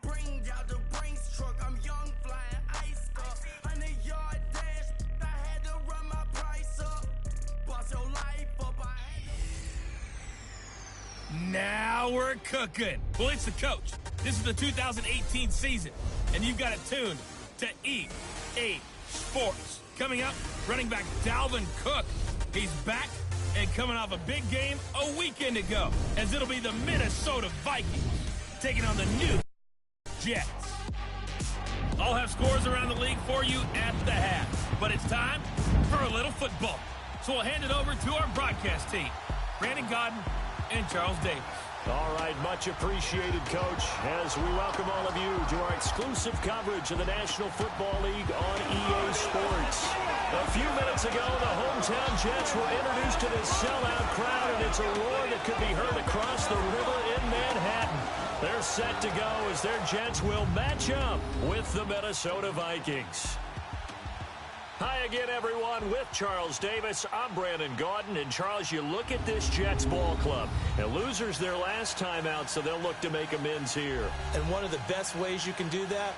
Bring out the Brinks truck, I'm young, flying ice up. 100-yard dash, I had to run my price up. Boss your life up, Now we're cooking. Well, it's the coach. This is the 2018 season, and you've got it tuned to EA Sports. Coming up, running back Dalvin Cook. He's back and coming off a big game a weekend ago, as it'll be the Minnesota Vikings taking on the new Jets. I'll have scores around the league for you at the half, but it's time for a little football. So we'll hand it over to our broadcast team, Brandon Godden and Charles Davis. All right, much appreciated, Coach, as we welcome all of you to our exclusive coverage of the National Football League on EA Sports. A few minutes ago, the hometown Jets were introduced to this sellout crowd, and it's a roar that could be heard across the river in Manhattan. They're set to go as their Jets will match up with the Minnesota Vikings. Hi again, everyone. With Charles Davis, I'm Brandon Gaudin. And, Charles, you look at this Jets ball club. And losers their last time out, so they'll look to make amends here. And one of the best ways you can do that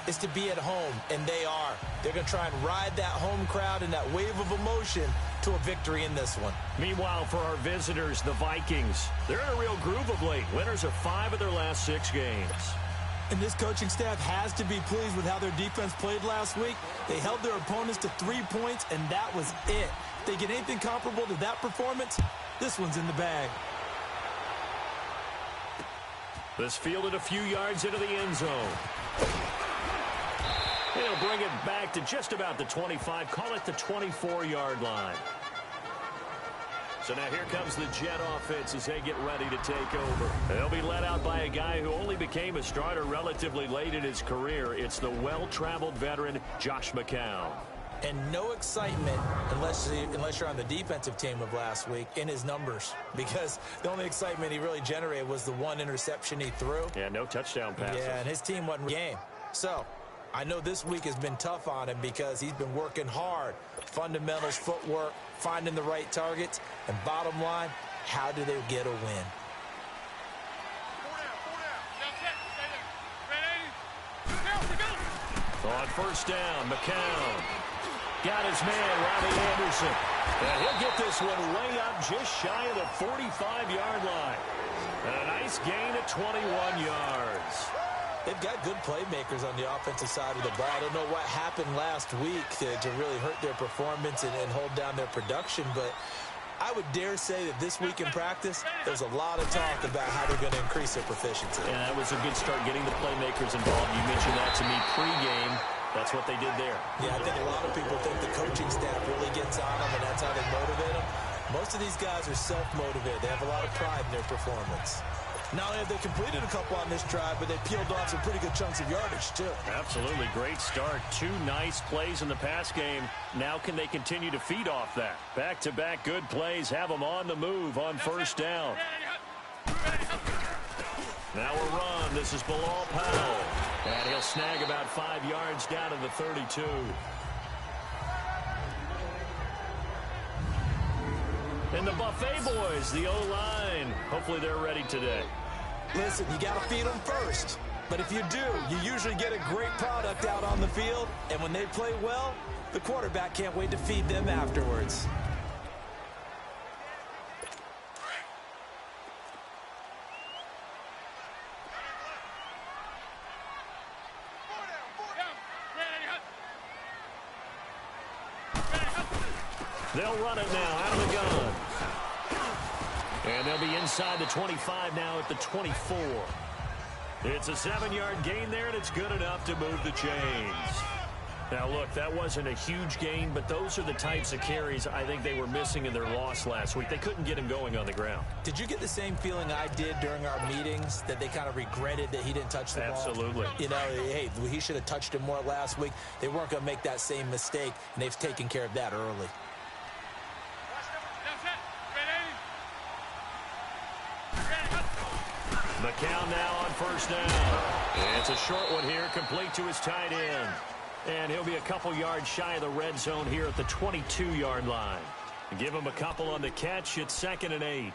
is to be at home, and they are. They're going to try and ride that home crowd and that wave of emotion to a victory in this one. Meanwhile, for our visitors, the Vikings, they're in a real groove of late. Winners of 5 of their last 6 games. And this coaching staff has to be pleased with how their defense played last week. They held their opponents to 3 points, and that was it. If they get anything comparable to that performance, this one's in the bag. This fielded a few yards into the end zone. He'll bring it back to just about the 25. Call it the 24-yard line. So now here comes the Jet offense as they get ready to take over. They'll be led out by a guy who only became a starter relatively late in his career. It's the well-traveled veteran, Josh McCown. And no excitement unless you're on the defensive team of last week in his numbers, because the only excitement he really generated was the 1 interception he threw. Yeah, no touchdown passes. Yeah, and his team wasn't game. So I know this week has been tough on him because he's been working hard. Fundamentals, footwork, finding the right targets, and bottom line, how do they get a win? On first down, McCown got his man, Robbie Anderson. And he'll get this one way up just shy of the 45-yard line. And a nice gain of 21 yards. They've got good playmakers on the offensive side of the ball. I don't know what happened last week to really hurt their performance and hold down their production, but I would dare say that this week in practice, there's a lot of talk about how they're going to increase their proficiency. And that was a good start, getting the playmakers involved. You mentioned that to me pregame. That's what they did there. Yeah, I think a lot of people think the coaching staff really gets on them, and that's how they motivate them. Most of these guys are self-motivated. They have a lot of pride in their performance. Not only have they completed a couple on this drive, but they peeled off some pretty good chunks of yardage, too. Absolutely. Great start. 2 nice plays in the pass game. Now can they continue to feed off that? Back-to-back good plays. Have them on the move on first down. Now a run. This is Bilal Powell. And he'll snag about 5 yards down to the 32. And the Buffet boys, the O-line. Hopefully they're ready today. Listen, you got to feed them first. But if you do, you usually get a great product out on the field. And when they play well, the quarterback can't wait to feed them afterwards. They'll run it now out of the gun. And they'll be inside the 25 now at the 24. It's a 7-yard gain there, and it's good enough to move the chains. Now, look, that wasn't a huge gain, but those are the types of carries I think they were missing in their loss last week. They couldn't get him going on the ground. Did you get the same feeling I did during our meetings, that they kind of regretted that he didn't touch the ball? Absolutely. You know, hey, he should have touched him more last week. They weren't going to make that same mistake, and they've taken care of that early. McCown now on first down. It's a short one here, complete to his tight end. And he'll be a couple yards shy of the red zone here at the 22-yard line. Give him a couple on the catch. It's 2nd and 8.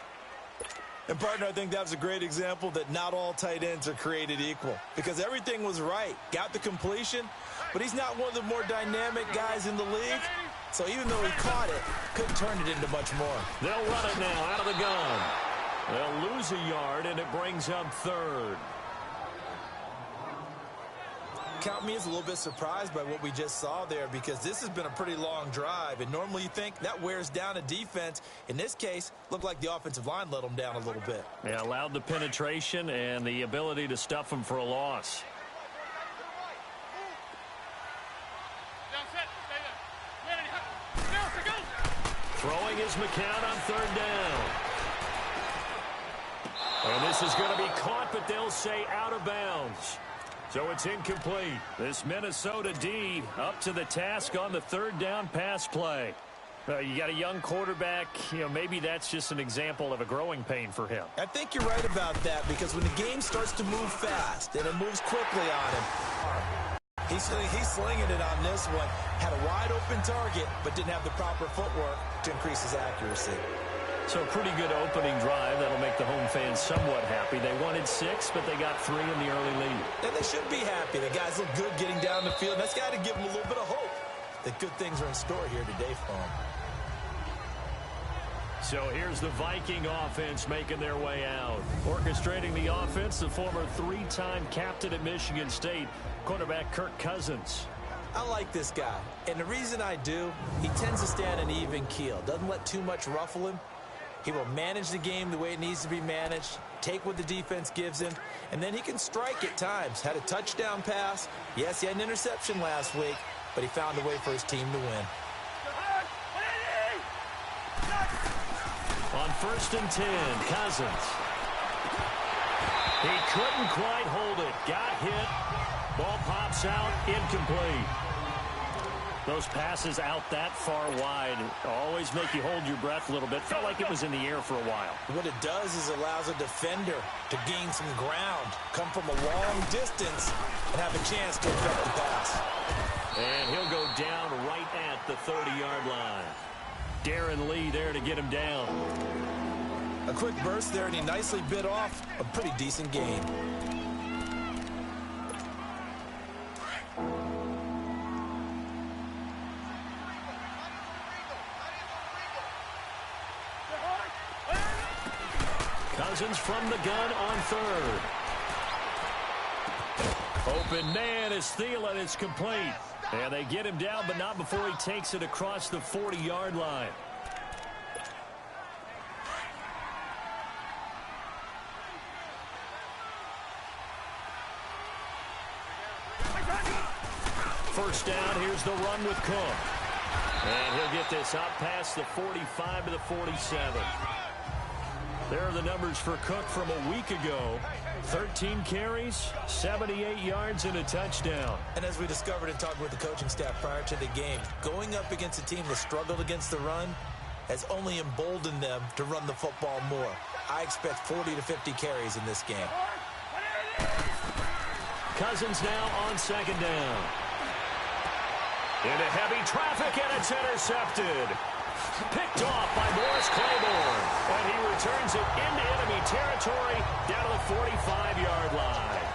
And, partner, I think that was a great example that not all tight ends are created equal because everything was right. Got the completion, but he's not one of the more dynamic guys in the league. So even though he caught it, couldn't turn it into much more. They'll run it now out of the gun. They'll lose a yard, and it brings up third. Count me as a little bit surprised by what we just saw there because this has been a pretty long drive, and normally you think that wears down a defense. In this case, looked like the offensive line let them down a little bit. Yeah, allowed the penetration and the ability to stuff them for a loss. Throwing is McCown on third down. And this is going to be caught, but they'll say out of bounds. So it's incomplete. This Minnesota D up to the task on the third down pass play. You got a young quarterback. Maybe that's just an example of a growing pain for him. I think you're right about that because when the game starts to move fast and it moves quickly on him, he's slinging it on this one. Had a wide open target, but didn't have the proper footwork to increase his accuracy. So a pretty good opening drive. That'll make the home fans somewhat happy. They wanted 6, but they got 3 in the early lead. And they should be happy. The guys look good getting down the field. That's got to give them a little bit of hope that good things are in store here today for them. So here's the Viking offense making their way out. Orchestrating the offense, the former 3-time captain at Michigan State, quarterback Kirk Cousins. I like this guy. And the reason I do, he tends to stay on an even keel. Doesn't let too much ruffle him. He will manage the game the way it needs to be managed, take what the defense gives him, and then he can strike at times. Had a touchdown pass. Yes, he had an interception last week, but he found a way for his team to win. On 1st and 10, Cousins. He couldn't quite hold it. Got hit. Ball pops out. Incomplete. Those passes out that far wide always make you hold your breath a little bit. Felt like it was in the air for a while. What it does is allows a defender to gain some ground, come from a long distance, and have a chance to affect the pass. And he'll go down right at the 30-yard line. Darren Lee there to get him down. A quick burst there, and he nicely bit off a pretty decent gain. Cousins from the gun on third. Open man is Thielen. It's complete. And they get him down, but not before he takes it across the 40-yard line. First down, here's the run with Cook. And he'll get this out past the 45 to the 47. There are the numbers for Cook from a week ago. 13 carries, 78 yards, and a touchdown. And as we discovered in talking with the coaching staff prior to the game, going up against a team that struggled against the run has only emboldened them to run the football more. I expect 40 to 50 carries in this game. Cousins now on second down. Into heavy traffic, and it's intercepted. Picked off by Morris Claiborne. And he returns it into enemy territory down to the 45-yard line.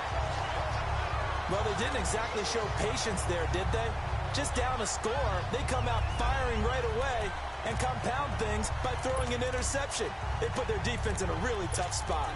Well, they didn't exactly show patience there, did they? Just down a score, they come out firing right away and compound things by throwing an interception. They put their defense in a really tough spot.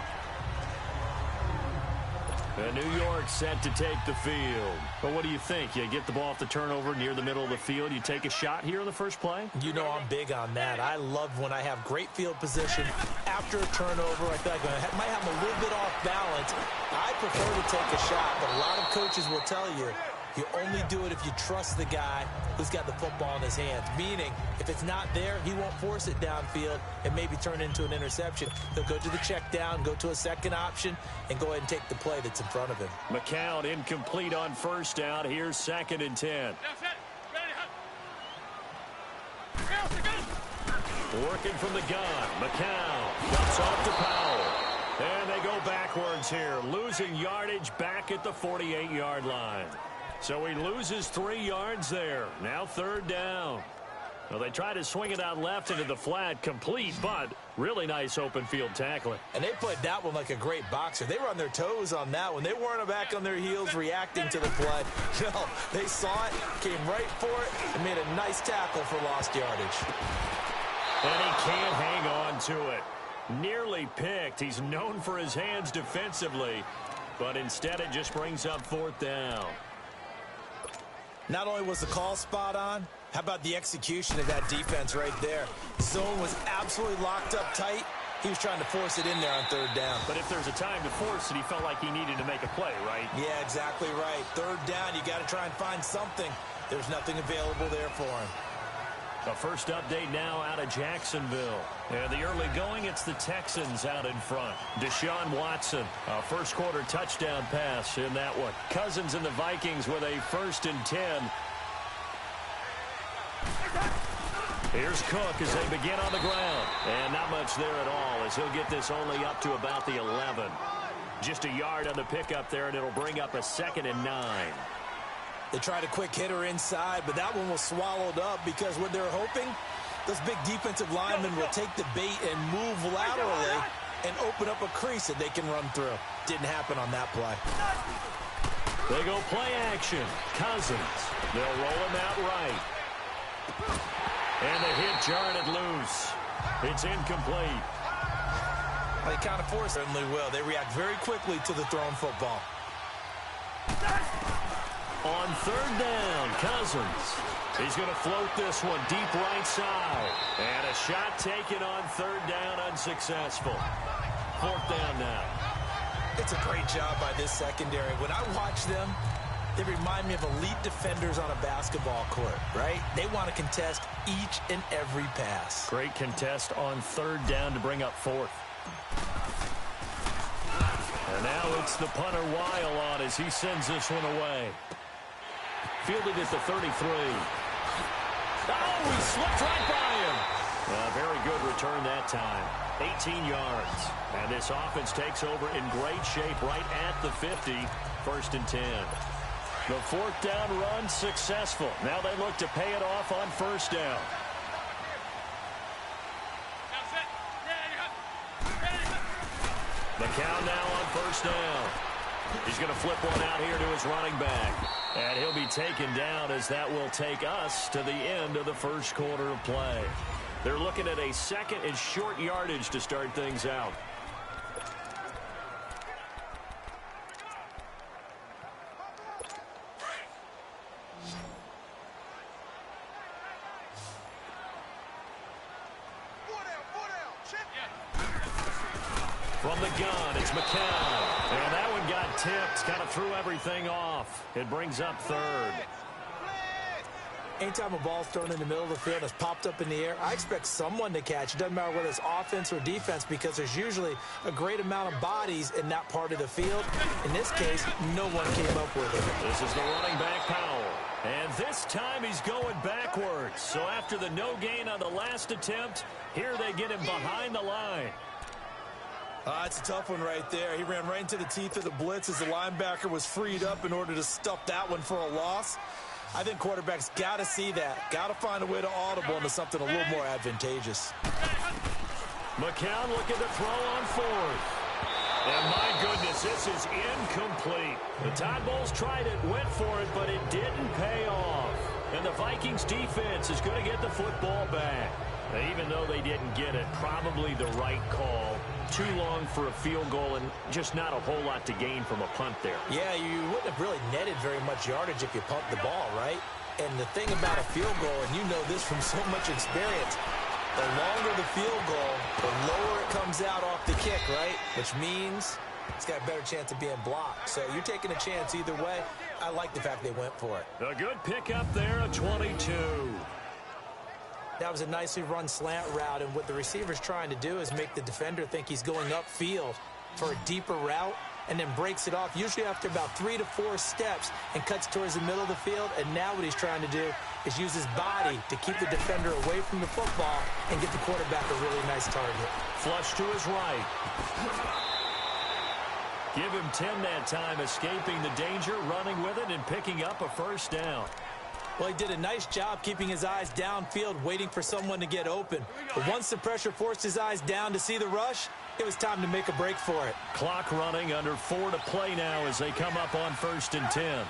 And New York set to take the field. But what do you think? You get the ball off the turnover near the middle of the field. You take a shot here in the first play? You know I'm big on that. I love when I have great field position after a turnover. I feel like I might have a little bit off balance. I prefer to take a shot, but a lot of coaches will tell you, you only do it if you trust the guy who's got the football in his hands. Meaning, if it's not there, he won't force it downfield and maybe turn it into an interception. He'll go to the check down, go to a second option, and go ahead and take the play that's in front of him. McCown incomplete on first down. Here's 2nd and 10. Working from the gun. McCown dumps off to Powell. And they go backwards here, losing yardage back at the 48-yard line. So he loses 3 yards there. Now 3rd down. Well, they try to swing it out left into the flat, complete, but really nice open field tackling. And they played that one like a great boxer. They were on their toes on that one. They weren't back on their heels reacting to the play. No, they saw it, came right for it, and made a nice tackle for lost yardage. And he can't hang on to it. Nearly picked. He's known for his hands defensively, but instead it just brings up 4th down. Not only was the call spot on, how about the execution of that defense right there? Zone was absolutely locked up tight. He was trying to force it in there on 3rd down. But if there's a time to force it, he felt like he needed to make a play, right? Yeah, exactly right. 3rd down, you got to try and find something. There's nothing available there for him. The first update now out of Jacksonville. And the early going, it's the Texans out in front. Deshaun Watson, a first-quarter touchdown pass in that one. Cousins and the Vikings with a 1st and 10. Here's Cook as they begin on the ground. And not much there at all as he'll get this only up to about the 11. Just a yard on the pickup there, and it'll bring up a 2nd and 9. They tried a quick hitter inside, but that one was swallowed up because what they're hoping, those big defensive linemen will take the bait and move laterally and open up a crease that they can run through. Didn't happen on that play. They go play action. Cousins. They'll roll him out right. And the hit jarred it loose. It's incomplete. They kind of force it, certainly will. They react very quickly to the thrown football. On 3rd down, Cousins. He's going to float this one deep right side. And a shot taken on 3rd down, unsuccessful. 4th down now. It's a great job by this secondary. When I watch them, they remind me of elite defenders on a basketball court, right? They want to contest each and every pass. Great contest on 3rd down to bring up 4th. And now it's the punter Weil on as he sends this one away. Fielded at the 33. Oh, he slipped right by him. Very good return that time. 18 yards. And this offense takes over in great shape right at the 50. 1st and 10. The 4th down run successful. Now they look to pay it off on 1st down. McCown now on 1st down. He's going to flip one out here to his running back. And he'll be taken down as that will take us to the end of the 1st quarter of play. They're looking at a 2nd and short yardage to start things out. From the gun, it's McCown. And that one got tipped, kind of threw everything off. It brings up 3rd. Anytime a ball's thrown in the middle of the field, it's popped up in the air, I expect someone to catch. It doesn't matter whether it's offense or defense because there's usually a great amount of bodies in that part of the field. In this case, no one came up with it. This is the running back, Powell. And this time he's going backwards. So after the no gain on the last attempt, here they get him behind the line. It's a tough one right there. He ran right into the teeth of the blitz as the linebacker was freed up in order to stuff that one for a loss. I think quarterbacks got to see that. Got to find a way to audible into something a little more advantageous. McCown looking to throw on 4th. And my goodness, this is incomplete. The Tide Bulls tried it, went for it, but it didn't pay off. And the Vikings defense is going to get the football back. Even though they didn't get it, probably the right call. Too long for a field goal and just not a whole lot to gain from a punt there. Yeah, you wouldn't have really netted very much yardage if you pumped the ball, right? And the thing about a field goal, and you know this from so much experience, the longer the field goal, the lower it comes out off the kick, right? Which means it's got a better chance of being blocked. So you're taking a chance either way. I like the fact they went for it. A good pickup there, a 22. That was a nicely run slant route, and what the receiver's trying to do is make the defender think he's going upfield for a deeper route and then breaks it off, usually after about 3 to 4 steps, and cuts towards the middle of the field. And now what he's trying to do is use his body to keep the defender away from the football and get the quarterback a really nice target. Flush to his right. Give him 10 that time, escaping the danger, running with it, and picking up a 1st down. Well, he did a nice job keeping his eyes downfield, waiting for someone to get open. But once the pressure forced his eyes down to see the rush, it was time to make a break for it. Clock running, under 4 to play now as they come up on 1st and 10.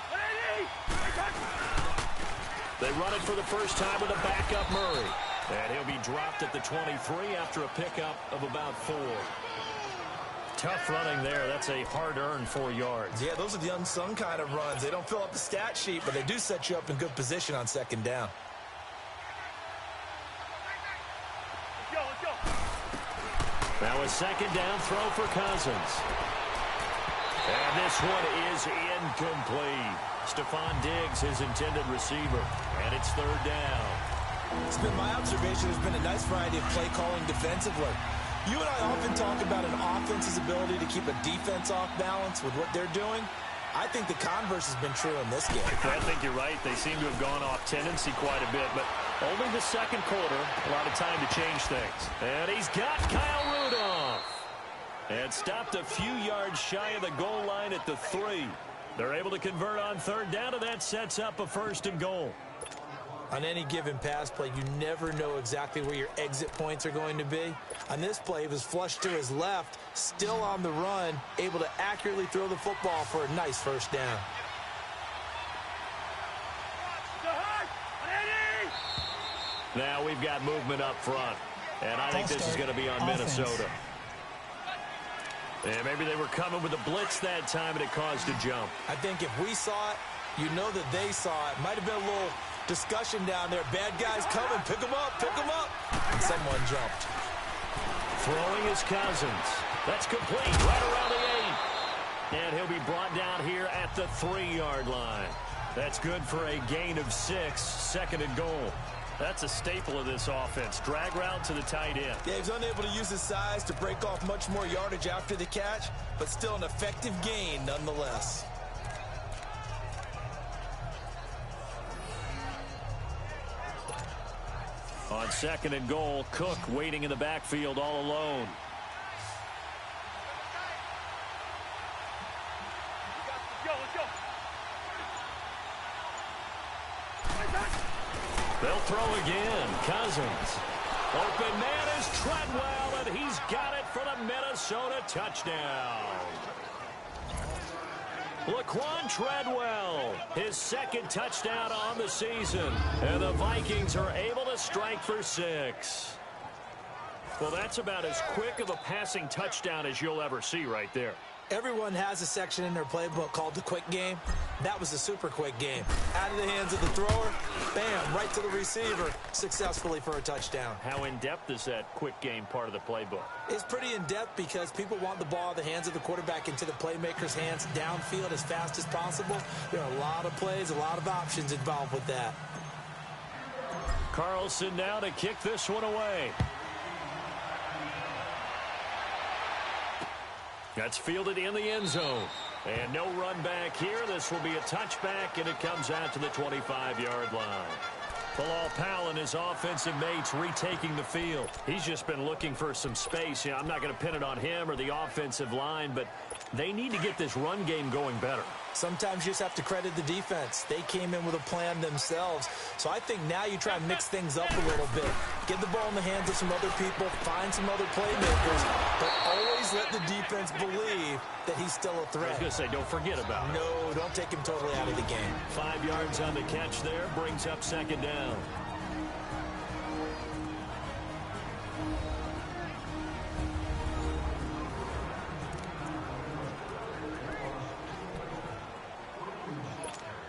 They run it for the first time with a backup Murray. And he'll be dropped at the 23 after a pickup of about 4. Tough running there. That's a hard-earned 4 yards. Yeah, those are the unsung kind of runs. They don't fill up the stat sheet, but they do set you up in good position on 2nd down. Let's go. Now a 2nd down throw for Cousins. And this one is incomplete. Stephon Diggs, his intended receiver. And it's 3rd down. It's been my observation. There's been a nice variety of play calling defensively. You and I often talk about an offense's ability to keep a defense off balance with what they're doing. I think the converse has been true in this game. I think you're right. They seem to have gone off tendency quite a bit, but only the 2nd quarter. A lot of time to change things. And he's got Kyle Rudolph. And stopped a few yards shy of the goal line at the 3. They're able to convert on 3rd down, and that sets up a 1st and goal. On any given pass play, you never know exactly where your exit points are going to be. On this play, he was flushed to his left, still on the run, able to accurately throw the football for a nice 1st down. Now we've got movement up front, and I think this is going to be on Minnesota. And maybe they were coming with a blitz that time, and it caused a jump. I think if we saw it, you know that they saw it. Might have been a little discussion down there. Bad guys coming. Pick them up. Pick them up. And someone jumped. Throwing is Cousins. That's complete right around the 8. And he'll be brought down here at the 3-yard line. That's good for a gain of 6. 2nd and goal. That's a staple of this offense. Drag route to the tight end. Yeah, he's unable to use his size to break off much more yardage after the catch, but still an effective gain nonetheless. On 2nd and goal, Cook waiting in the backfield all alone. Let's go. They'll throw again. Cousins. Open man is Treadwell, and he's got it for the Minnesota touchdown. Laquan Treadwell, his 2nd touchdown on the season. And the Vikings are able to strike for 6. Well, that's about as quick of a passing touchdown as you'll ever see right there. Everyone has a section in their playbook called the quick game. That was a super quick game. Out of the hands of the thrower, bam, right to the receiver, successfully for a touchdown. How in-depth is that quick game part of the playbook? It's pretty in-depth because people want the ball in the hands of the quarterback into the playmaker's hands downfield as fast as possible. There are a lot of plays, a lot of options involved with that. Carlson now to kick this one away. That's fielded in the end zone. And no run back here. This will be a touchback, and it comes out to the 25-yard line. Bilal Powell and his offensive mates retaking the field. He's just been looking for some space. You know, I'm not going to pin it on him or the offensive line, but they need to get this run game going better. Sometimes you just have to credit the defense. They came in with a plan themselves. So I think now you try and mix things up a little bit. Get the ball in the hands of some other people, find some other playmakers, but always let the defense believe that he's still a threat. I was going to say, don't forget about it. No, don't take him totally out of the game. 5 yards on the catch there, brings up 2nd down.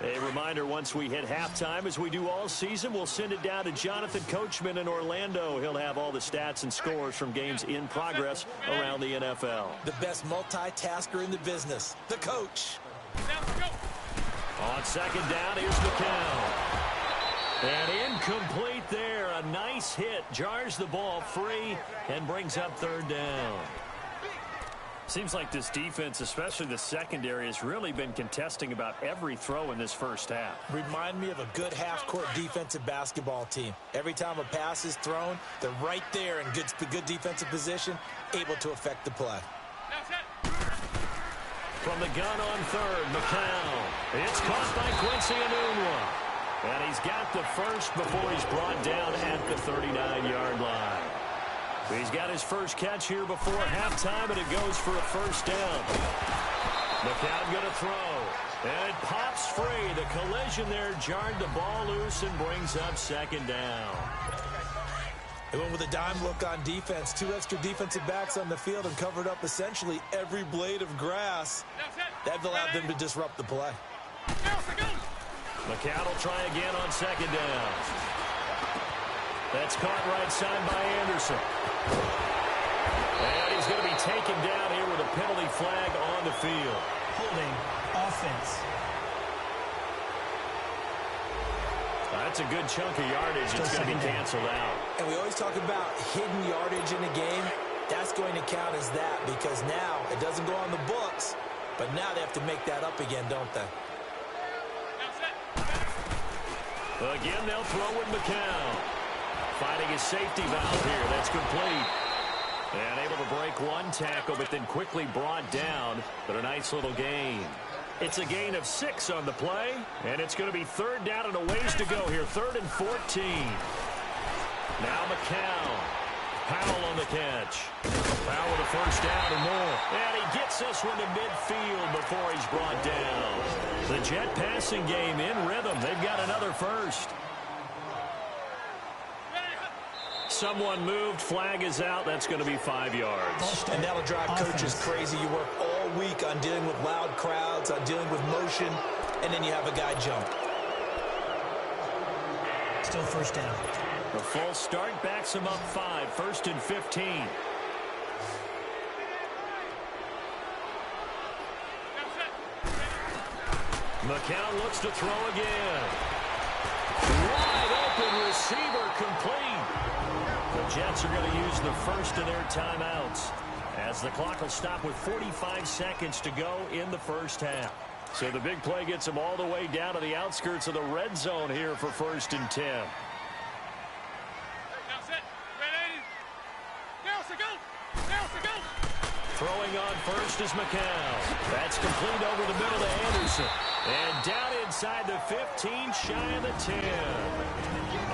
A reminder, once we hit halftime, as we do all season, we'll send it down to Jonathan Coachman in Orlando. He'll have all the stats and scores from games in progress around the NFL. The best multitasker in the business, the coach. On 2nd down, here's McCown. And incomplete there. A nice hit. Jars the ball free and brings up 3rd down. Seems like this defense, especially the secondary, has really been contesting about every throw in this first half. Remind me of a good half-court defensive basketball team. Every time a pass is thrown, they're right there in good defensive position, able to affect the play. From the gun on 3rd, McCown. It's caught by Quincy Enunwa. And he's got the first before he's brought down at the 39-yard line. He's got his first catch here before halftime, and it goes for a first down. McCown going to throw. And it pops free. The collision there jarred the ball loose and brings up second down. They went with a dime look on defense. 2 extra defensive backs on the field and covered up essentially every blade of grass. That allowed them to disrupt the play. McCown will try again on second down. That's caught right side by Anderson. And he's going to be taken down here with a penalty flag on the field. Holding offense. That's a good chunk of yardage. It's going to be canceled out. And we always talk about hidden yardage in a game. That's going to count as that because now it doesn't go on the books, but now they have to make that up again, don't they? Again, they'll throw with McCown. Finding his safety valve here. That's complete. And able to break one tackle, but then quickly brought down. But a nice little gain. It's a gain of 6 on the play, and it's going to be third down and a ways to go here. 3rd and 14. Now McCown. Powell on the catch. Powell with a first down and more. And he gets this one to midfield before he's brought down. The Jet passing game in rhythm. They've got another first. Someone moved. Flag is out. That's going to be 5 yards. And that'll drive coaches crazy. You work all week on dealing with loud crowds, on dealing with motion, and then you have a guy jump. Still first down. The full start backs him up 5. 1st and 15. McCown looks to throw again. Wide open receiver complete. The Jets are going to use the first of their timeouts as the clock will stop with 45 seconds to go in the first half. So the big play gets them all the way down to the outskirts of the red zone here for 1st and 10. Throwing on first is McCown. That's complete over the middle to Anderson. And down inside the 15, shy of the 10.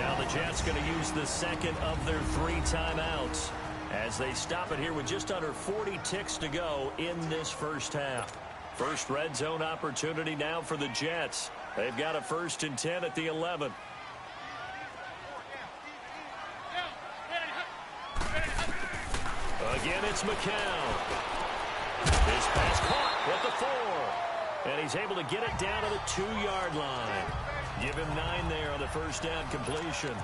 Now the Jets going to use the second of their 3 timeouts as they stop it here with just under 40 ticks to go in this first half. First red zone opportunity now for the Jets. They've got a 1st and 10 at the 11. Again, it's McCown. His pass caught at the 4. And he's able to get it down to the 2-yard line. Give him 9 there on the first down completion.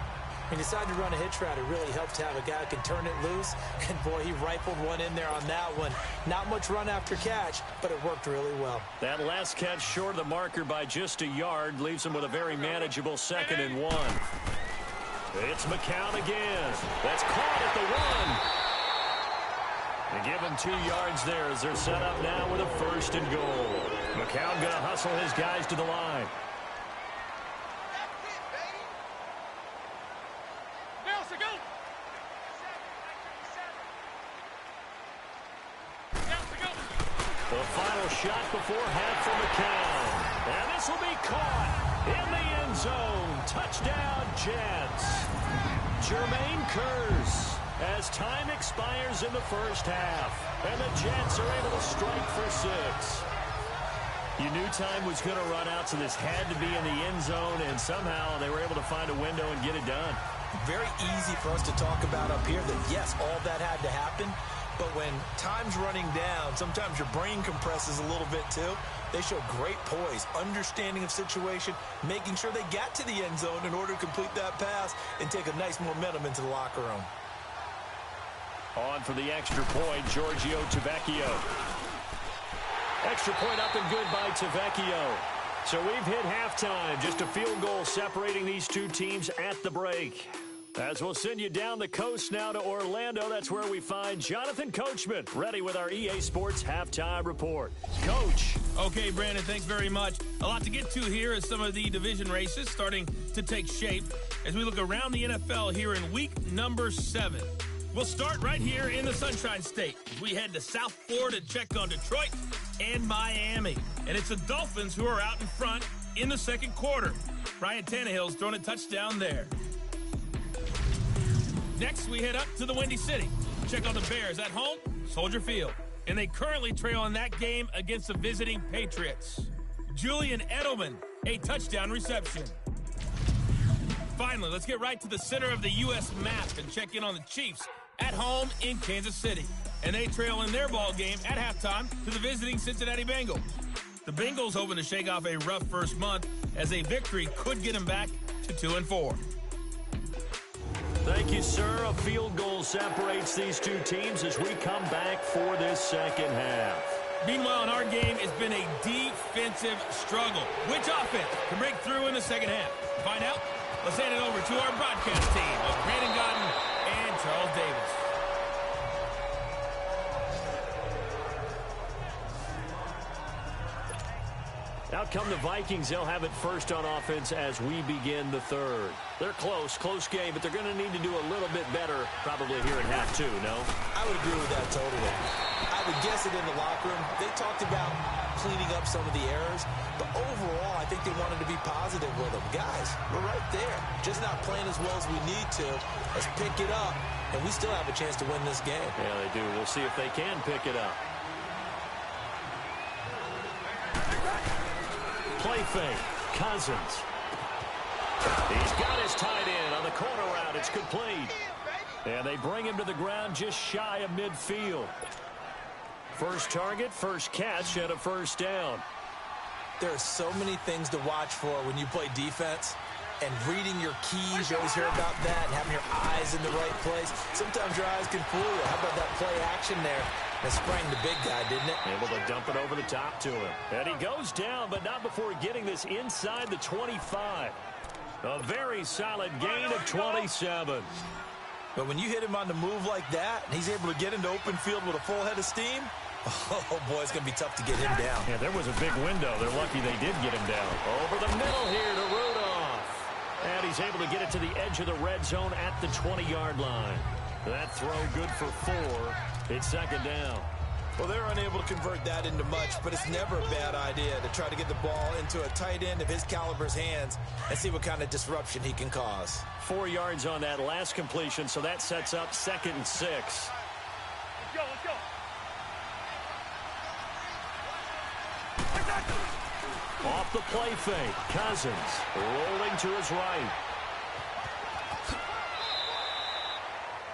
He decided to run a hitch route. It really helped to have a guy who can turn it loose. And, boy, he rifled one in there on that one. Not much run after catch, but it worked really well. That last catch short of the marker by just a yard leaves him with a very manageable 2nd and 1. It's McCown again. That's caught at the 1. They give him 2 yards there as they're set up now with a 1st and goal. McCown going to hustle his guys to the line. The final shot before half for McCown. And this will be caught in the end zone. Touchdown, Jets. Jermaine Kearse as time expires in the first half. And the Jets are able to strike for 6. You knew time was going to run out, so this had to be in the end zone, and somehow they were able to find a window and get it done. Very easy for us to talk about up here that, yes, all that had to happen. But when time's running down, sometimes your brain compresses a little bit too. They show great poise, understanding of situation, making sure they got to the end zone in order to complete that pass and take a nice momentum into the locker room. On for the extra point, Giorgio Tavecchio. Extra point up and good by Tavecchio. So we've hit halftime. Just a field goal separating these two teams at the break. As we'll send you down the coast now to Orlando, that's where we find Jonathan Coachman, ready with our EA Sports Halftime Report. Coach. Okay, Brandon, thanks very much. A lot to get to here as some of the division races starting to take shape as we look around the NFL here in week number 7. We'll start right here in the Sunshine State as we head to South Florida to check on Detroit and Miami. And it's the Dolphins who are out in front in the second quarter. Ryan Tannehill's thrown a touchdown there. Next, we head up to the Windy City. Check out the Bears at home, Soldier Field. And they currently trail in that game against the visiting Patriots. Julian Edelman, a touchdown reception. Finally, let's get right to the center of the U.S. map and check in on the Chiefs at home in Kansas City. And they trail in their ball game at halftime to the visiting Cincinnati Bengals. The Bengals hoping to shake off a rough first month as a victory could get them back to 2-4. Thank you, sir. A field goal separates these two teams as we come back for this second half. Meanwhile, in our game, it's been a defensive struggle. Which offense can break through in the second half? To find out, let's hand it over to our broadcast team of Brandon Godden and Charles Davis. Out come the Vikings. They'll have it first on offense as we begin the third. They're close game, but they're going to need to do a little bit better probably here in half two, no? I would agree with that totally. I would guess it in the locker room. They talked about cleaning up some of the errors, but overall, I think they wanted to be positive with them. Guys, we're right there. Just not playing as well as we need to. Let's pick it up, and we still have a chance to win this game. Yeah, they do. We'll see if they can pick it up. Play fake. Cousins. He's got his tight end on the corner route. It's complete. And they bring him to the ground just shy of midfield. First target, first catch, and a first down. There are so many things to watch for when you play defense. And reading your keys, you always hear about that, and having your eyes in the right place. Sometimes your eyes can fool you. How about that play action there? That sprang the big guy, didn't it? Able to dump it over the top to him. And he goes down, but not before getting this inside the 25. A very solid gain of 27. But when you hit him on the move like that, and he's able to get into open field with a full head of steam, oh, boy, it's going to be tough to get him down. Yeah, there was a big window. They're lucky they did get him down. Over the middle here to Rudolph. And he's able to get it to the edge of the red zone at the 20-yard line. That throw good for 4. It's second down. Well, they're unable to convert that into much, but it's never a bad idea to try to get the ball into a tight end of his caliber's hands and see what kind of disruption he can cause. 4 yards on that last completion, so that sets up 2nd and 6. Let's go. Off the play fake, Cousins rolling to his right.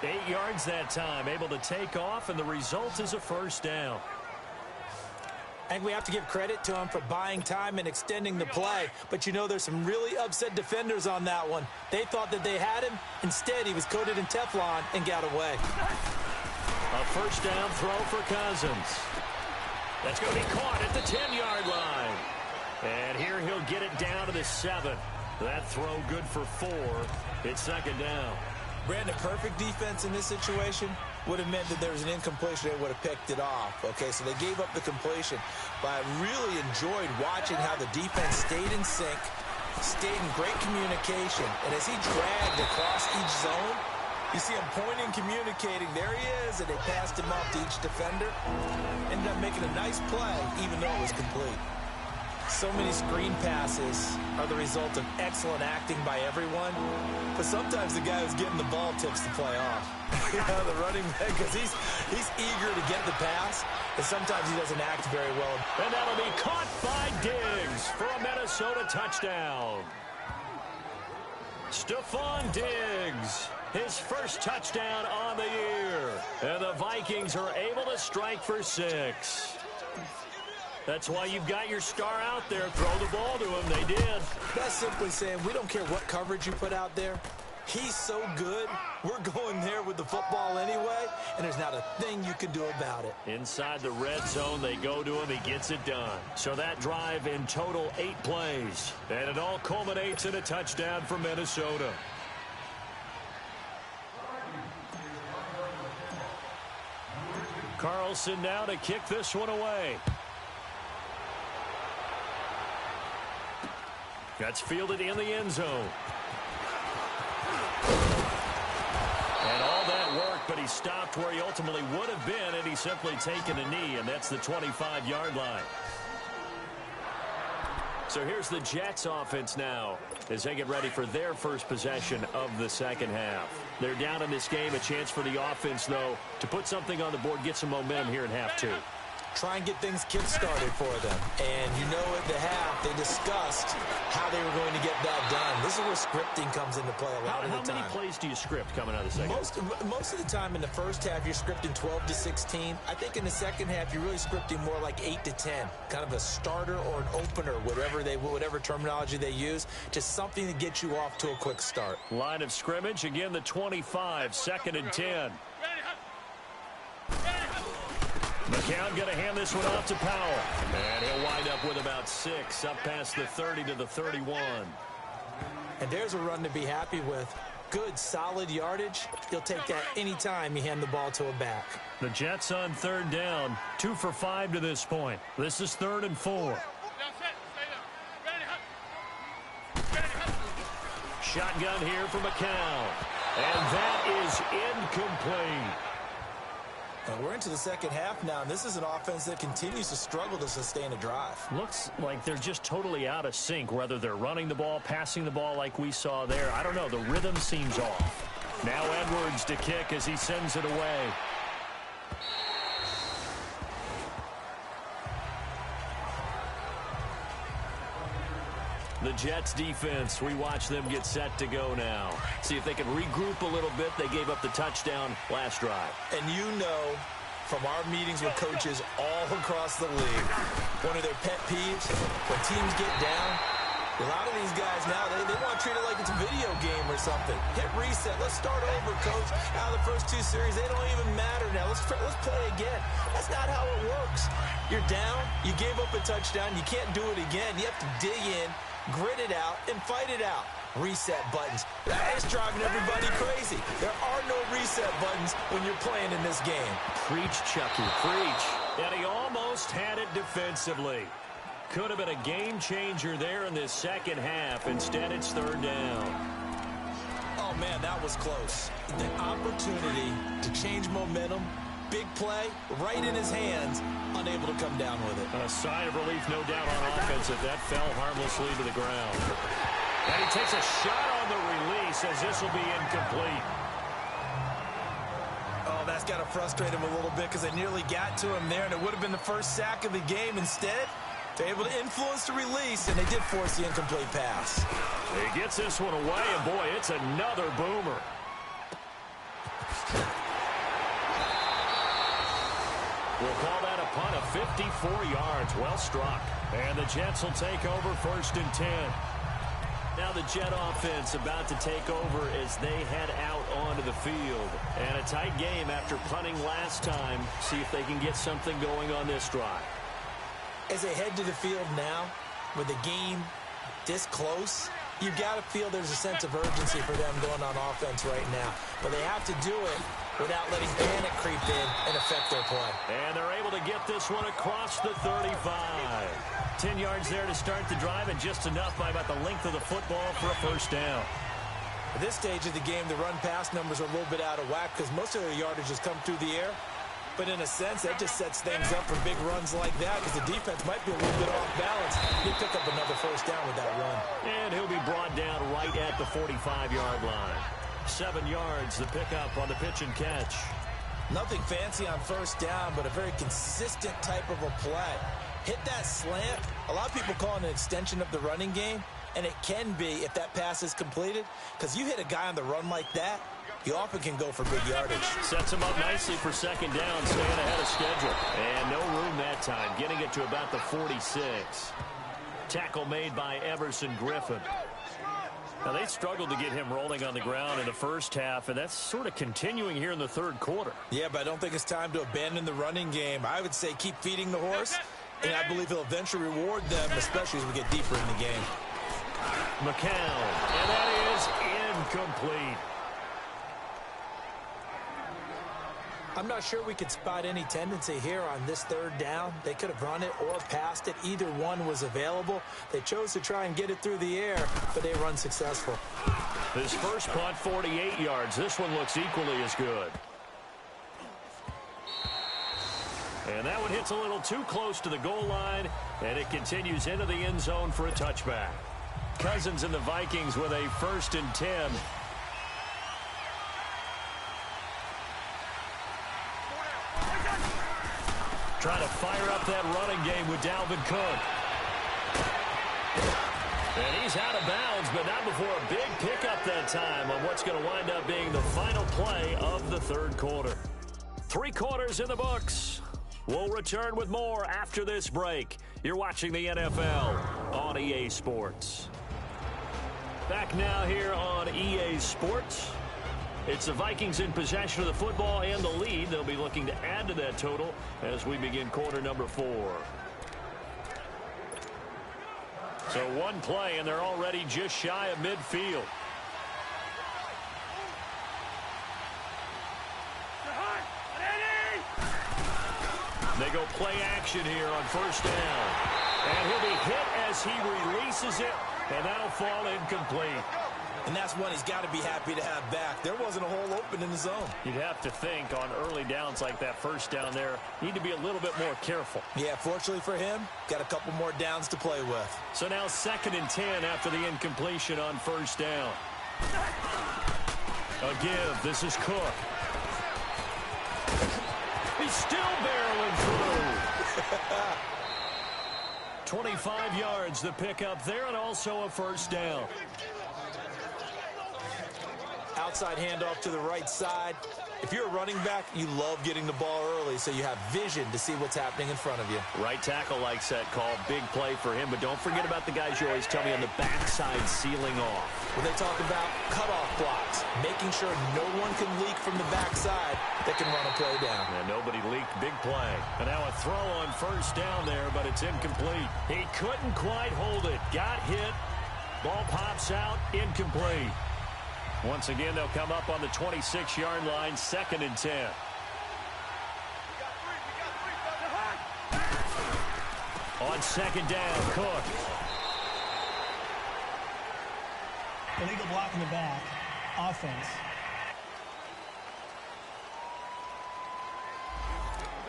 8 yards that time, able to take off, and the result is a first down. I think we have to give credit to him for buying time and extending the play. But, you know, there's some really upset defenders on that one. They thought that they had him. Instead, he was coated in Teflon and got away. A first down throw for Cousins. That's going to be caught at the 10-yard line. And here he'll get it down to the 7. That throw good for 4. It's second down. Brandon, perfect defense in this situation would have meant that there was an incompletion. They would have picked it off. Okay, so they gave up the completion. But I really enjoyed watching how the defense stayed in sync, stayed in great communication. And as he dragged across each zone, you see him pointing, communicating. There he is, and they passed him off to each defender. Ended up making a nice play, even though it was complete. So many screen passes are the result of excellent acting by everyone. But sometimes the guy who's getting the ball tips the play off. The running back, because he's eager to get the pass, and sometimes he doesn't act very well. And that'll be caught by Diggs for a Minnesota touchdown. Stephon Diggs, his first touchdown on the year. And the Vikings are able to strike for 6. That's why you've got your star out there. Throw the ball to him. They did. That's simply saying we don't care what coverage you put out there. He's so good, we're going there with the football anyway, and there's not a thing you can do about it. Inside the red zone, they go to him. He gets it done. So that drive in total 8 plays. And it all culminates in a touchdown for Minnesota. Carlson now to kick this one away. That's fielded in the end zone. And all that work, but he stopped where he ultimately would have been, and he's simply taken a knee, and that's the 25-yard line. So here's the Jets offense now as they get ready for their first possession of the second half. They're down in this game. A chance for the offense, though, to put something on the board, get some momentum here in half two. Try and get things kick-started for them. And you know at the half, they discussed how they were going to get that done. This is where scripting comes into play a lot of the time. How many plays do you script coming out of the second half? Most of the time in the first half, you're scripting 12 to 16. I think in the second half, you're really scripting more like 8 to 10. Kind of a starter or an opener, whatever terminology they use. Just something to get you off to a quick start. Line of scrimmage, again, the 25, 2nd and 10. McCown going to hand this one off to Powell. And he'll wind up with about 6, up past the 30 to the 31. And there's a run to be happy with. Good, solid yardage. You'll take that anytime you hand the ball to a back. The Jets on 3rd down, 2 for 5 to this point. This is 3rd and 4. Shotgun here for McCown. And that is incomplete. And we're into the second half now, and this is an offense that continues to struggle to sustain a drive. Looks like they're just totally out of sync, whether they're running the ball, passing the ball like we saw there. I don't know. The rhythm seems off. Now Edwards to kick as he sends it away. The Jets defense, we watch them get set to go now. See if they can regroup a little bit. They gave up the touchdown last drive. And you know from our meetings with coaches all across the league, one of their pet peeves, when teams get down, a lot of these guys now, they want to treat it like it's a video game or something. Hit reset. Let's start over, coach. Now the first 2 series, they don't even matter now. Let's play again. That's not how it works. You're down. You gave up a touchdown. You can't do it again. You have to dig in, grit it out, and fight it out. Reset buttons. That's driving everybody crazy. There are no reset buttons when you're playing in this game. Preach, Chucky, preach. And he almost had it defensively. Could have been a game changer there in this second half. Instead, it's 3rd down. Oh, man, that was close. The opportunity to change momentum, big play, right in his hands, unable to come down with it. A sigh of relief, no doubt, on offense if that fell harmlessly to the ground. And he takes a shot on the release as this will be incomplete. Oh, that's got to frustrate him a little bit because they nearly got to him there, and it would have been the first sack of the game. Instead, they're able to influence the release, and they did force the incomplete pass. He gets this one away, and boy, it's another boomer. We'll call that a punt of 54 yards. Well struck. And the Jets will take over 1st and 10. Now the Jet offense about to take over as they head out onto the field. And a tight game after punting last time. See if they can get something going on this drive. As they head to the field now, with the game this close, you've got to feel there's a sense of urgency for them going on offense right now. But they have to do it without letting panic creep in and affect their play. And they're able to get this one across the 35. 10 yards there to start the drive, and just enough by about the length of the football for a 1st down. At this stage of the game, the run-pass numbers are a little bit out of whack because most of their yardage has come through the air. But in a sense, that just sets things up for big runs like that because the defense might be a little bit off balance. He'll pick up another 1st down with that run. And he'll be brought down right at the 45-yard line. 7 yards, the pickup on the pitch and catch. Nothing fancy on 1st down, but a very consistent type of a play. Hit that slant. A lot of people call it an extension of the running game, and it can be if that pass is completed because you hit a guy on the run like that, you often can go for big yardage. Sets him up nicely for 2nd down, staying ahead of schedule. And no room that time, getting it to about the 46. Tackle made by Everson Griffin. Now, they struggled to get him rolling on the ground in the first half, and that's sort of continuing here in the 3rd quarter. Yeah, but I don't think it's time to abandon the running game. I would say keep feeding the horse, and I believe he'll eventually reward them, especially as we get deeper in the game. McCown, and that is incomplete. I'm not sure we could spot any tendency here on this 3rd down. They could have run it or passed it. Either one was available. They chose to try and get it through the air, but they run successful. This first punt, 48 yards. This one looks equally as good. And that one hits a little too close to the goal line, and it continues into the end zone for a touchback. Cousins and the Vikings with a 1st and 10. Trying to fire up that running game with Dalvin Cook. And he's out of bounds, but not before a big pickup that time on what's going to wind up being the final play of the 3rd quarter. 3 quarters in the books. We'll return with more after this break. You're watching the NFL on EA Sports. Back now here on EA Sports. It's the Vikings in possession of the football and the lead. They'll be looking to add to that total as we begin quarter number 4. So 1 play, and they're already just shy of midfield. They go play action here on 1st down. And he'll be hit as he releases it, and that'll fall incomplete. And that's one he's got to be happy to have back. There wasn't a hole open in the zone. You'd have to think on early downs like that 1st down there, need to be a little bit more careful. Yeah, fortunately for him, got a couple more downs to play with. So now 2nd and 10 after the incompletion on 1st down. A give. This is Cook. He's still barreling through. 25 yards the pickup there, and also a 1st down. Outside handoff to the right side. If you're a running back, you love getting the ball early so you have vision to see what's happening in front of you. Right tackle likes that call. Big play for him, but don't forget about the guys you always tell me on the backside sealing off. When they talk about cutoff blocks, making sure no one can leak from the backside that can run a play down. And nobody leaked. Big play. And now a throw on 1st down there, but it's incomplete. He couldn't quite hold it. Got hit. Ball pops out. Incomplete. Once again, they'll come up on the 26-yard line, 2nd and 10. On 2nd down, Cook. Illegal block in the back. Offense.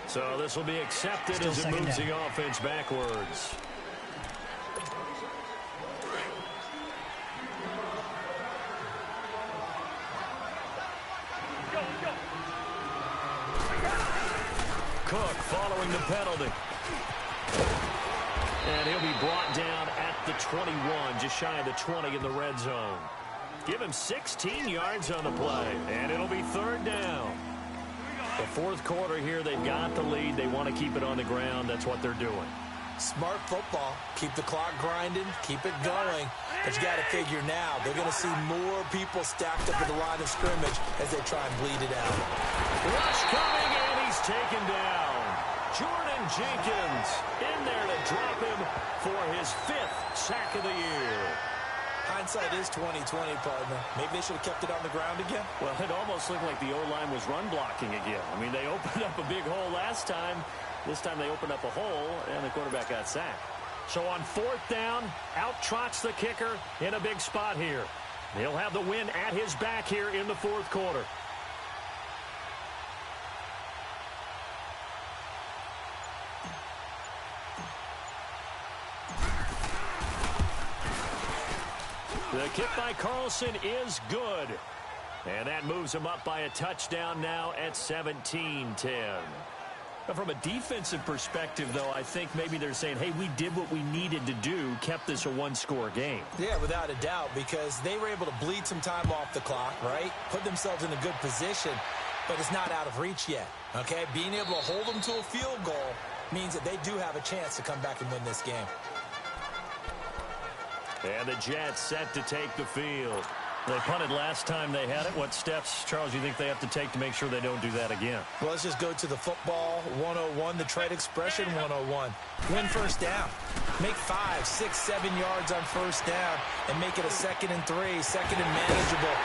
So this will be accepted as it moves the offense backwards. Cook following the penalty. And he'll be brought down at the 21, just shy of the 20 in the red zone. Give him 16 yards on the play, and it'll be 3rd down. The 4th quarter here, they've got the lead. They want to keep it on the ground. That's what they're doing. Smart football. Keep the clock grinding. Keep it going. But you got to figure now, they're going to see more people stacked up at the line of scrimmage as they try and bleed it out. Rush coming, and he's taken down. Jordan Jenkins in there to drop him for his 5th sack of the year. Hindsight is 20/20, partner. Maybe they should have kept it on the ground again. Well, it almost looked like the O-line was run blocking again. I mean, they opened up a big hole last time. This time they opened up a hole, and the quarterback got sacked. So on 4th down, out trots the kicker in a big spot here. He'll have the win at his back here in the 4th quarter. The kick by Carlson is good. And that moves him up by a touchdown now at 17-10. From a defensive perspective, though, I think maybe they're saying, hey, we did what we needed to do, kept this a 1-score game. Yeah, without a doubt, because they were able to bleed some time off the clock, right? Put themselves in a good position, but it's not out of reach yet, okay? Being able to hold them to a field goal means that they do have a chance to come back and win this game. And the Jets set to take the field. They punted last time they had it. What steps, Charles, do you think they have to take to make sure they don't do that again? Well, let's just go to the football 101, the trade expression 101. Win 1st down. Make 5, 6, 7 yards on 1st down and make it a 2nd and 3, 2nd and manageable.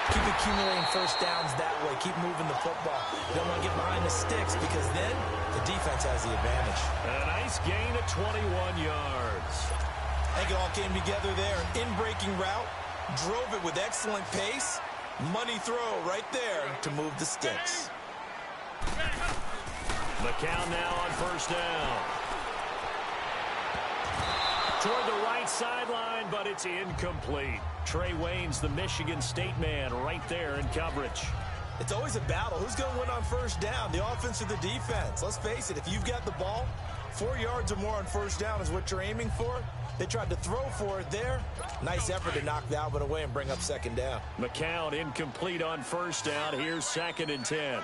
Keep accumulating 1st downs that way. Keep moving the football. You don't want to get behind the sticks because then the defense has the advantage. A nice gain of 21 yards. I think it all came together there. In-breaking route. Drove it with excellent pace. Money throw right there to move the sticks. McCown now on first down. Toward the right sideline, but it's incomplete. Trey Wayne's the Michigan State man right there in coverage. It's always a battle. Who's going to win on first down, the offense or the defense? Let's face it, if you've got the ball, 4 yards or more on first down is what you're aiming for. They tried to throw for it there. Nice effort to knock that one away and bring up second down. McCown incomplete on first down. Here's 2nd and 10.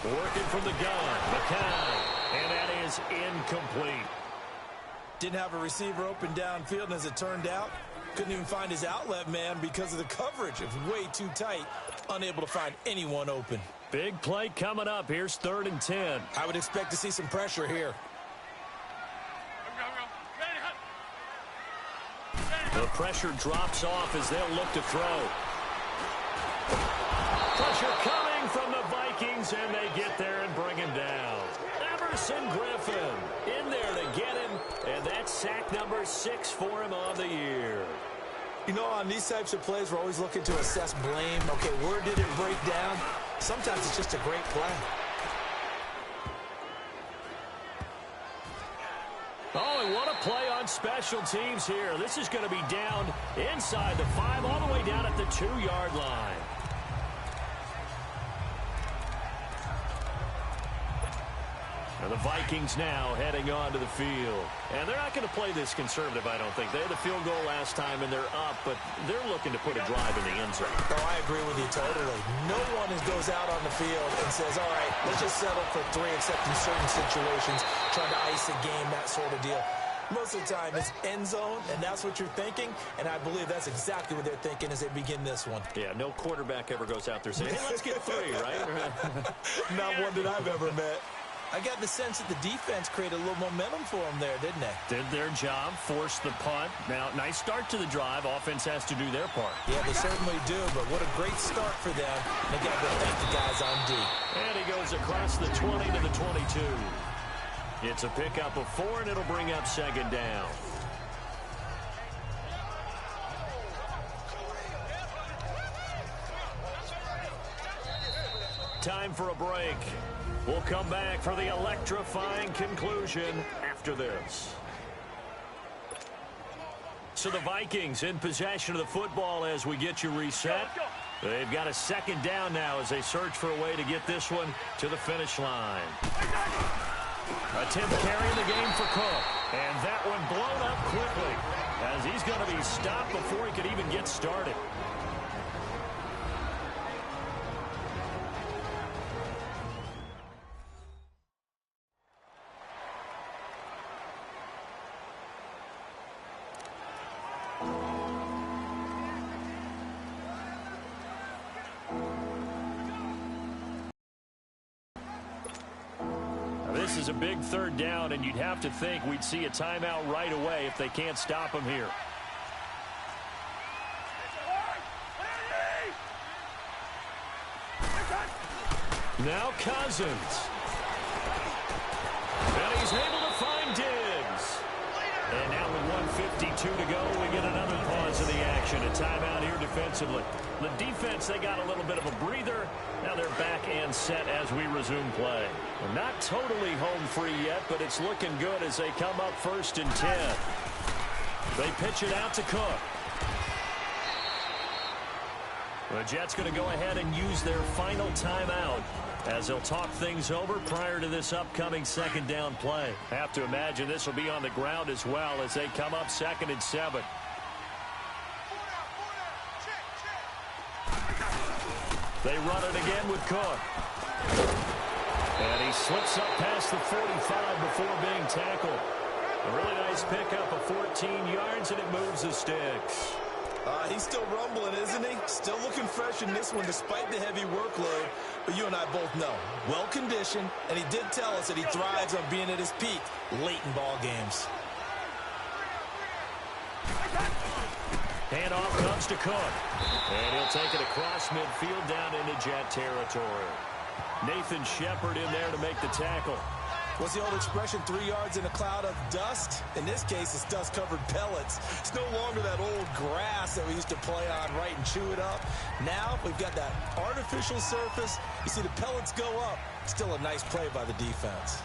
Working from the gun, McCown, and that is incomplete. Didn't have a receiver open downfield, and as it turned out, couldn't even find his outlet man because of the coverage. It was way too tight, unable to find anyone open. Big play coming up. Here's 3rd and 10. I would expect to see some pressure here. The pressure drops off as they'll look to throw. Pressure coming from the Vikings, and they get there and bring him down. Everson Griffin in there to get him, and that's sack number 6 for him on the year. You know, on these types of plays, we're always looking to assess blame. Okay, where did it break down? Sometimes it's just a great play. Oh, and what a play on special teams here. This is going to be down inside the 5, all the way down at the 2-yard line. And the Vikings now heading on to the field. And they're not going to play this conservative, I don't think. They had the field goal last time, and they're up, but they're looking to put a drive in the end zone. Oh, I agree with you totally. No one goes out on the field and says, all right, let's just settle for 3, except in certain situations, trying to ice a game, that sort of deal. Most of the time, it's end zone, and that's what you're thinking, and I believe that's exactly what they're thinking as they begin this one. Yeah, no quarterback ever goes out there saying, hey, let's get 3, right? Not one that I've ever met. I got the sense that the defense created a little momentum for them there, didn't they? Did their job, forced the punt. Now, nice start to the drive. Offense has to do their part. Yeah, they certainly do, but what a great start for them. They got to thank the guys on D. And he goes across the 20 to the 22. It's a pickup of 4, and it'll bring up 2nd down. Time for a break. We'll come back for the electrifying conclusion after this. So the Vikings in possession of the football as we get you reset. They've got a 2nd down now as they search for a way to get this one to the finish line. Attempt carrying the game for Cook. And that one blown up quickly as he's going to be stopped before he could even get started. This is a big 3rd down, and you'd have to think we'd see a timeout right away if they can't stop him here. Now Cousins. And he's able to find Diggs. And now with 1:52 to go, we get another pause in the action. A timeout here defensively. The defense, they got a little bit of a breather. Now they're back and set as we resume play. We're not totally home free yet, but it's looking good as they come up 1st and 10. They pitch it out to Cook. The Jets going to go ahead and use their final timeout as they'll talk things over prior to this upcoming 2nd down play. Have to imagine this will be on the ground as well as they come up 2nd and 7. They run it again with Cook. And he slips up past the 45 before being tackled. A really nice pickup of 14 yards, and it moves the sticks. He's still rumbling, isn't he? Still looking fresh in this one despite the heavy workload. But you and I both know, well-conditioned, and he did tell us that he thrives on being at his peak late in ball games. Handoff comes to Cook. And he'll take it across midfield down into Jet territory. Nathan Shepard in there to make the tackle. What's the old expression, 3 yards in a cloud of dust? In this case, it's dust-covered pellets. It's no longer that old grass that we used to play on, right, and chew it up. Now we've got that artificial surface. You see the pellets go up. Still a nice play by the defense.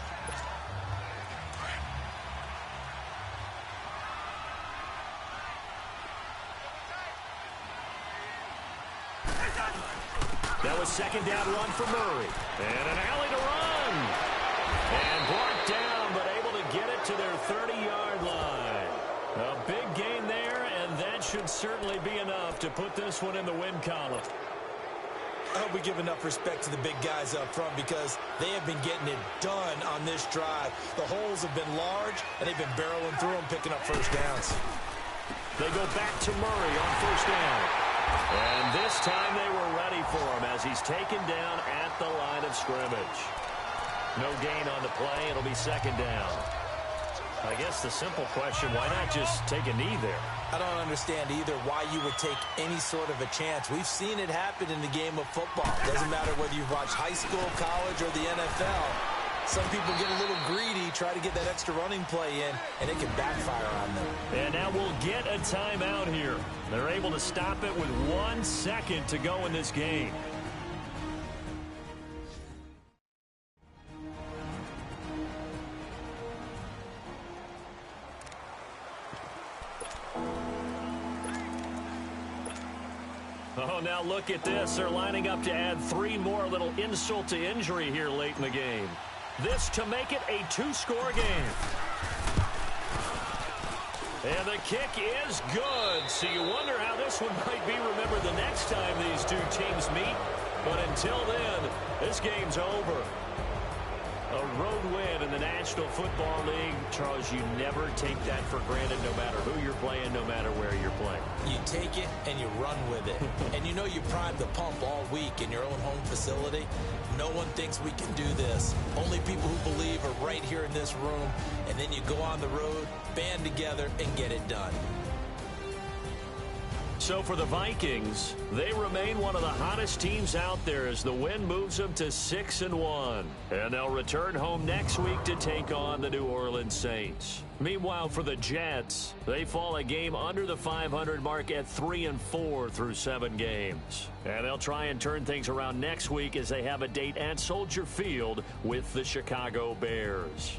That was second down run for Murray. And an alley to run. And brought down, but able to get it to their 30-yard line. A big gain there, and that should certainly be enough to put this one in the win column. I hope we give enough respect to the big guys up front because they have been getting it done on this drive. The holes have been large, and they've been barreling through them, picking up first downs. They go back to Murray on first down. And this time they were ready for him as he's taken down at the line of scrimmage. No gain on the play. It'll be second down. I guess the simple question, why not just take a knee there? I don't understand either why you would take any sort of a chance. We've seen it happen in the game of football. Doesn't matter whether you've watched high school, college, or the NFL. Some people get a little greedy, try to get that extra running play in, and it can backfire on them. And now we'll get a timeout here. They're able to stop it with 1 second to go in this game. Oh, now look at this. They're lining up to add 3 more, little insult to injury here late in the game. This to make it a 2-score game. And the kick is good. So you wonder how this one might be remembered the next time these two teams meet. But until then, this game's over. A road win in the National Football League. Charles, you never take that for granted no matter who you're playing, no matter where you're playing. You take it and you run with it. And you know you primed the pump all week in your own home facility. No one thinks we can do this. Only people who believe are right here in this room. And then you go on the road, band together, and get it done. So for the Vikings, they remain one of the hottest teams out there as the win moves them to 6-1. And they'll return home next week to take on the New Orleans Saints. Meanwhile, for the Jets, they fall a game under the 500 mark at 3-4 through 7 games. And they'll try and turn things around next week as they have a date at Soldier Field with the Chicago Bears.